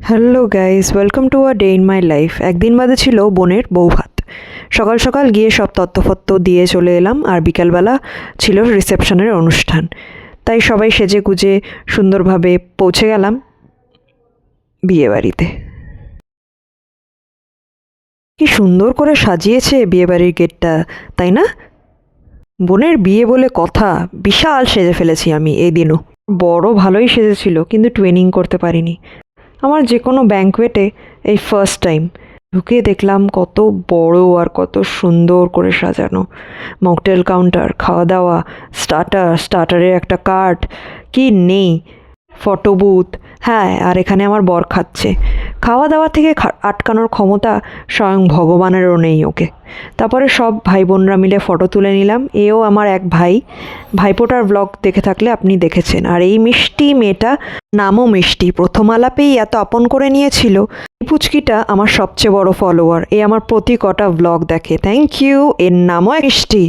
Hello guys, welcome to a day in my life. একদিন বাদে ছিল বোনের বউ ভাত। সকাল সকাল গিয়ে সব তত্ত্বফত্ত দিয়ে চলে এলাম, আর বিকালবেলা ছিল রিসেপশনের অনুষ্ঠান। তাই সবাই সেজে গুজে সুন্দরভাবে পৌঁছে গেলাম বিয়েবাড়িতে। কি সুন্দর করে সাজিয়েছে বিয়েবাড়ির গেটটা, তাই না? বোনের বিয়ে বলে কথা, বিশাল সেজে ফেলেছি আমি এই দিনও। বড় ভালোই সেজেছিল, কিন্তু টুইনিং করতে পারিনি। আমার যে কোনো ব্যাঙ্কোয়েটে এই ফার্স্ট টাইম ঢুকে দেখলাম কত বড় আর কত সুন্দর করে সাজানো। মকটেল কাউন্টার, খাওয়া দাওয়া, স্টার্টারের একটা কার্ট, কি নেই, ফটো বুথ। হ্যাঁ, আর এখানে আমার বর খাচ্ছে। খাওয়া দাওয়া থেকে আটকানোর ক্ষমতা স্বয়ং ভগবানেরও নেই ওকে। তারপরে সব ভাই বোনরা মিলে ফটো তুলে নিলাম। এও আমার এক ভাই, ভাইপোটার ব্লগ দেখে থাকলে আপনি দেখেছেন। আর এই মিষ্টি মেয়েটা, নামও মিষ্টি, প্রথম আলাপেই এত আপন করে নিয়েছিল। এই পুচকিটা আমার সবচেয়ে বড় ফলোয়ার, এ আমার প্রতি কটা ব্লগ দেখে। Thank you. এর নামও মিষ্টি।